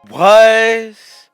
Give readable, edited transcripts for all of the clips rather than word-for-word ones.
Was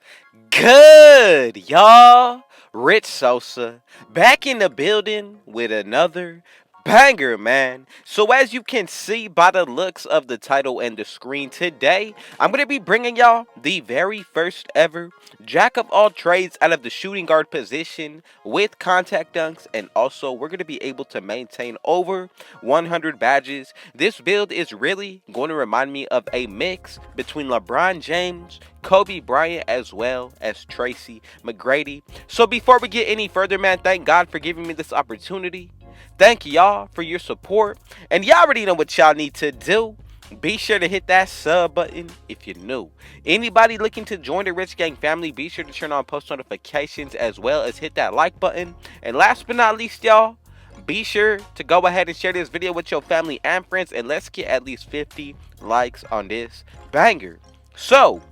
good, y'all? Rich Sosa back in the building with another banger, man. So, as you can see by the looks of the title and the screen today, I'm going to be bringing y'all the very first ever jack of all trades out of the shooting guard position with contact dunks, and also we're going to be able to maintain over 100 badges. This build is really going to remind me of a mix between LeBron James, Kobe Bryant, as well as Tracy McGrady. So before we get any further, man, thank God for giving me this opportunity. Thank y'all for your support. And y'all already know what y'all need to do. Be sure to hit that sub button if you're new. Anybody looking to join the Rich Gang family, be sure to turn on post notifications as well as hit that like button. And last but not least, y'all, be sure to go ahead and share this video with your family and friends, and let's get at least 50 likes on this banger. So,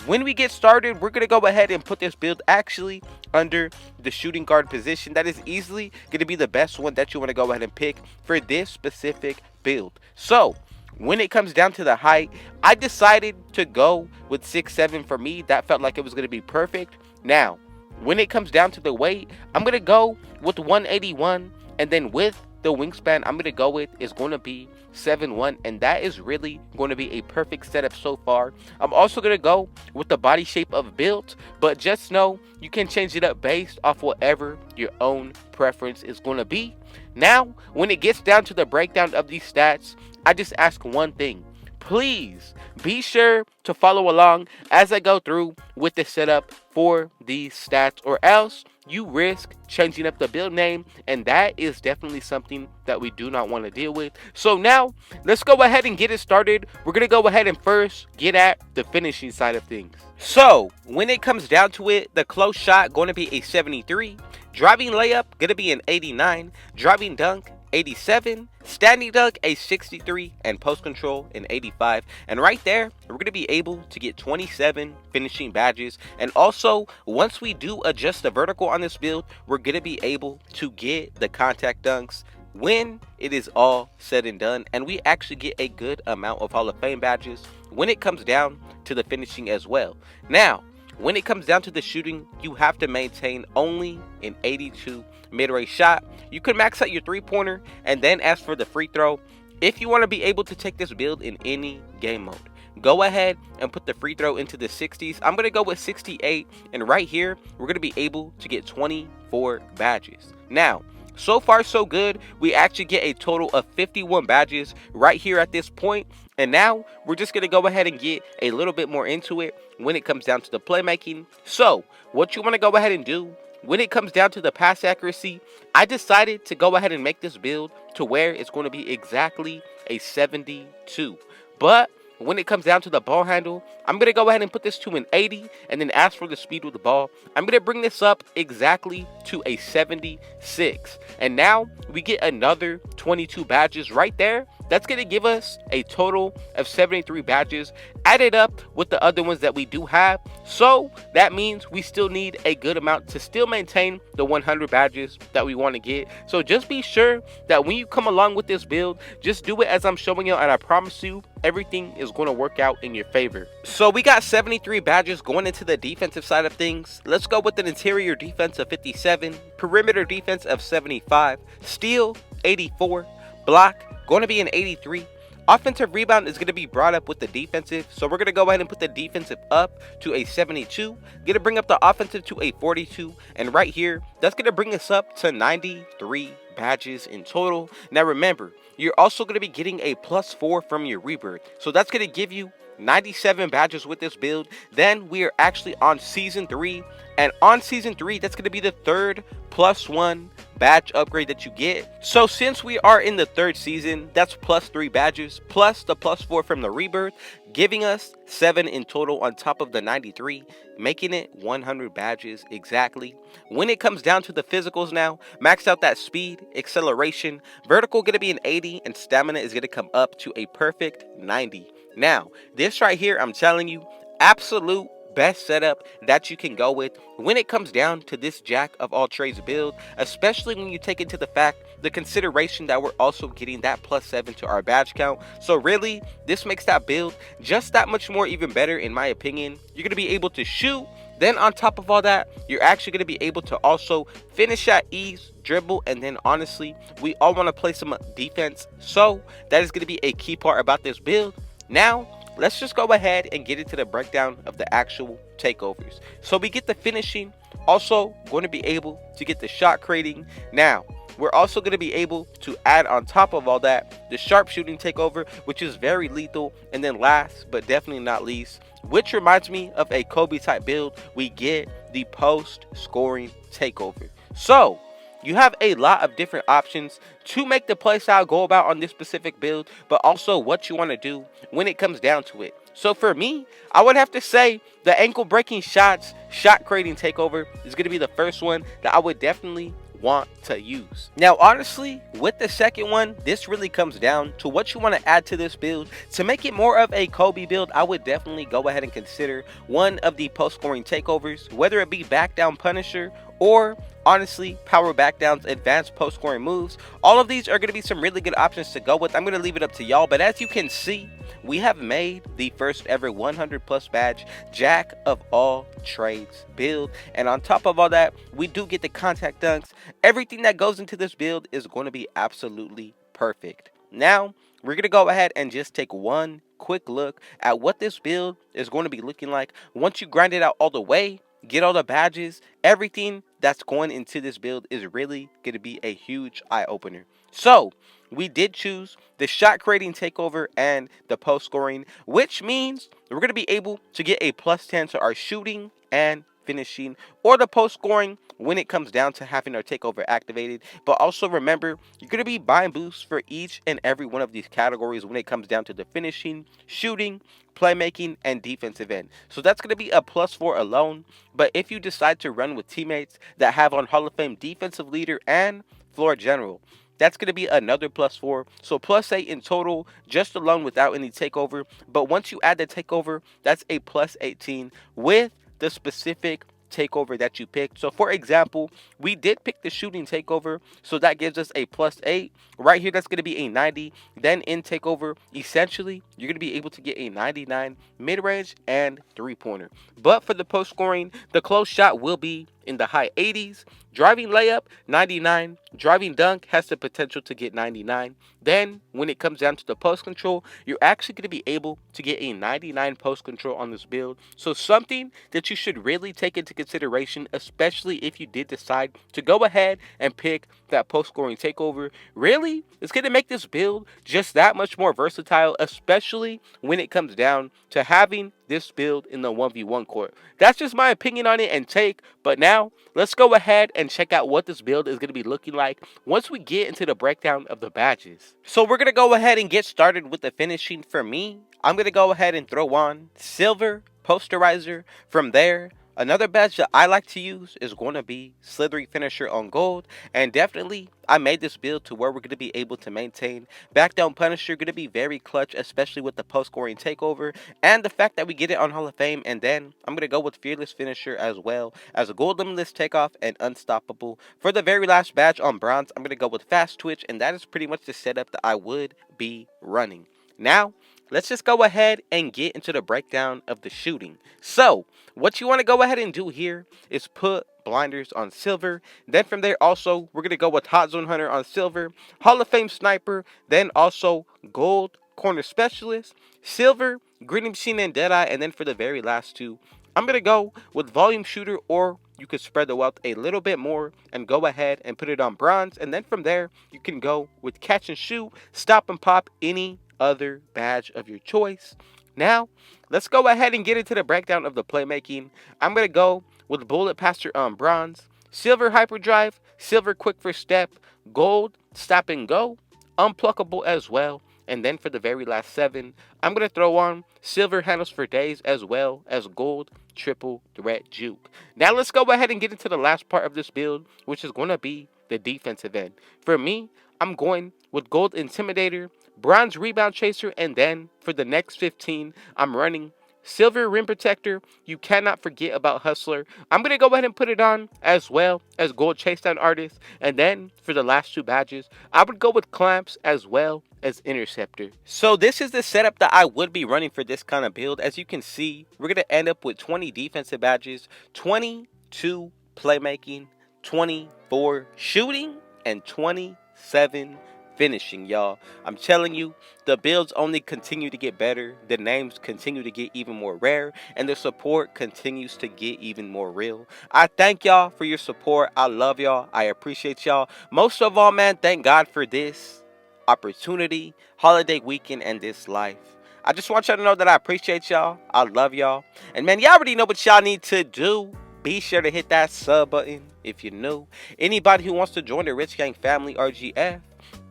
when we get started, we're going to go ahead and put this build actually under the shooting guard position. That is easily going to be the best one that you want to go ahead and pick for this specific build. So, when it comes down to the height, I decided to go with 6'7". For me, that felt like it was going to be perfect. Now, when it comes down to the weight, I'm going to go with 181, and then with the wingspan I'm going to go with is going to be 7'1", and that is really going to be a perfect setup so far. I'm also going to go with the body shape of build, but just know you can change it up based off whatever your own preference is going to be. Now, when it gets down to the breakdown of these stats, I just ask one thing. Please be sure to follow along as I go through with the setup for these stats, or else you risk changing up the build name, and that is definitely something that we do not want to deal with. So now, let's go ahead and get it started. We're going to go ahead and first get at the finishing side of things. So, when it comes down to it, the close shot going to be a 73, driving layup going to be an 89, driving dunk 87, standing dunk a 63, and post control an 85. And right there, we're going to be able to get 27 finishing badges. And also, once we do adjust the vertical on this build, we're going to be able to get the contact dunks when it is all said and done, and we actually get a good amount of Hall of Fame badges when it comes down to the finishing as well. Now, when it comes down to the shooting, you have to maintain only an 82 mid-range shot. You can max out your three-pointer, and then as for the free throw, if you want to be able to take this build in any game mode, go ahead and put the free throw into the 60s. I'm going to go with 68, and right here, we're going to be able to get 24 badges. Now, so far so good. We actually get a total of 51 badges right here at this point. And now we're just going to go ahead and get a little bit more into it when it comes down to the playmaking. So what you want to go ahead and do when it comes down to the pass accuracy, I decided to go ahead and make this build to where it's going to be exactly a 72. But when it comes down to the ball handle, I'm going to go ahead and put this to an 80, and then as for the speed with the ball, I'm going to bring this up exactly to a 76. And now we get another 22 badges right there. That's going to give us a total of 73 badges added up with the other ones that we do have. So that means we still need a good amount to still maintain the 100 badges that we want to get. So just be sure that when you come along with this build, just do it as I'm showing you, and I promise you everything is going to work out in your favor. So we got 73 badges going into the defensive side of things. Let's go with an interior defense of 57, perimeter defense of 75, steal 84, block going to be an 83. Offensive rebound is going to be brought up with the defensive, so we're going to go ahead and put the defensive up to a 72, going to bring up the offensive to a 42, and right here, that's going to bring us up to 93 badges in total. Now remember, you're also going to be getting a +4 from your rebirth, so that's going to give you 97 badges with this build. Then we are actually on season 3, and on season 3, that's going to be the third +1 badge upgrade that you get. So since we are in the third season, that's +3 badges plus the +4 from the rebirth, giving us 7 in total on top of the 93, making it 100 badges exactly. When it comes down to the physicals now, max out that speed, acceleration, vertical going to be an 80, and stamina is going to come up to a perfect 90. Now, this right here, I'm telling you, absolute best setup that you can go with when it comes down to this jack of all trades build, especially when you take into the fact the consideration that we're also getting that +7 to our badge count. So really, this makes that build just that much more even better in my opinion. You're going to be able to shoot, then on top of all that, you're actually going to be able to also finish at ease, dribble, and then honestly, we all want to play some defense. So that is going to be a key part about this build. Now, let's just go ahead and get into the breakdown of the actual takeovers. So we get the finishing, also going to be able to get the shot creating. Now, we're also going to be able to add on top of all that the sharpshooting takeover, which is very lethal. And then last but definitely not least, which reminds me of a Kobe type build, we get the post scoring takeover. So you have a lot of different options to make the playstyle go about on this specific build, but also what you want to do when it comes down to it. So for me, I would have to say the ankle breaking shots, shot creating takeover is going to be the first one that I would definitely want to use. Now honestly, with the second one, this really comes down to what you want to add to this build. To make it more of a Kobe build, I would definitely go ahead and consider one of the post scoring takeovers, whether it be back down Punisher or honestly power back downs, advanced post scoring moves. All of these are going to be some really good options to go with. I'm going to leave it up to y'all, but as you can see, we have made the first ever 100 plus badge jack of all trades build, and on top of all that, we do get the contact dunks. Everything that goes into this build is going to be absolutely perfect. Now we're going to go ahead and just take one quick look at what this build is going to be looking like once you grind it out all the way, get all the badges. Everything that's going into this build is really going to be a huge eye opener. So we did choose the shot creating takeover and the post scoring, which means we're going to be able to get a +10 to our shooting and finishing, or the post scoring when it comes down to having our takeover activated. But also remember, you're going to be buying boosts for each and every one of these categories when it comes down to the finishing, shooting, playmaking, and defensive end. So that's going to be a +4 alone. But if you decide to run with teammates that have on Hall of Fame defensive leader and floor general, that's going to be another +4. So +8 in total, just alone without any takeover. But once you add the takeover, that's a +18 with the specific takeover that you picked. So for example, we did pick the shooting takeover, so that gives us a +8 right here. That's going to be a 90. Then in takeover, essentially you're going to be able to get a 99 mid-range and 3-pointer. But for the post scoring, the close shot will be in the high 80s. Driving layup 99, driving dunk has the potential to get 99. Then when it comes down to the post control, you're actually going to be able to get a 99 post control on this build. So something that you should really take into consideration, especially if you did decide to go ahead and pick that post scoring takeover. Really, it's going to make this build just that much more versatile, especially when it comes down to having this build in the 1v1 court. That's just my opinion on it and take. But now let's go ahead and check out what this build is going to be looking like once we get into the breakdown of the badges. So we're going to go ahead and get started with the finishing. For me, I'm going to go ahead and throw on silver posterizer. From there, another badge that I like to use is going to be slithery finisher on gold. And definitely I made this build to where we're going to be able to maintain back down Punisher. Going to be very clutch, especially with the post scoring takeover and the fact that we get it on Hall of Fame. And then I'm going to go with fearless finisher as well as a gold limitless takeoff and unstoppable. For the very last badge on bronze, I'm going to go with fast twitch, and that is pretty much the setup that I would be running. Now let's just go ahead and get into the breakdown of the shooting. So what you want to go ahead and do here is put blinders on silver. Then from there also, we're going to go with hot zone hunter on silver, Hall of Fame sniper, then also gold corner specialist, silver, green machine and deadeye. And then for the very last two, I'm going to go with volume shooter, or you could spread the wealth a little bit more and go ahead and put it on bronze. And then from there, you can go with catch and shoot, stop and pop, any other badge of your choice. Now let's go ahead and get into the breakdown of the playmaking. I'm going to go with bullet passer on bronze, silver hyperdrive, silver quick first step, gold stop and go, unpluckable as well. And then for the very last 7, I'm going to throw on silver handles for days as well as gold triple threat juke. Now let's go ahead and get into the last part of this build, which is going to be the defensive end. For me, I'm going with gold intimidator, bronze rebound chaser, and then for the next 15, I'm running Silver rim protector, you cannot forget about Hustler. I'm going to go ahead and put it on as well as Gold Chase Down Artist. And then for the last two badges, I would go with Clamps as well as Interceptor. So this is the setup that I would be running for this kind of build. As you can see, we're going to end up with 20 defensive badges, 22 playmaking, 24 shooting, and 27 finishing, y'all. I'm telling you, the builds only continue to get better, the names continue to get even more rare, and the support continues to get even more real. I thank y'all for your support. I love y'all. I appreciate y'all. Most of all, man, thank God for this opportunity, holiday weekend, and this life. I just want y'all to know that I appreciate y'all. I love y'all. And man, y'all already know what y'all need to do. Be sure to hit that sub button if you're new. Anybody who wants to join the Rich Gang family, RGF,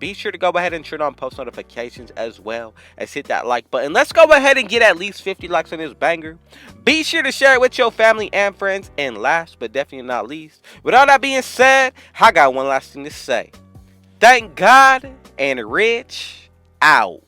be sure to go ahead and turn on post notifications as well as hit that like button. Let's go ahead and get at least 50 likes on this banger. Be sure to share it with your family and friends. And last but definitely not least, with all that being said, I got one last thing to say. Thank God and Rich out.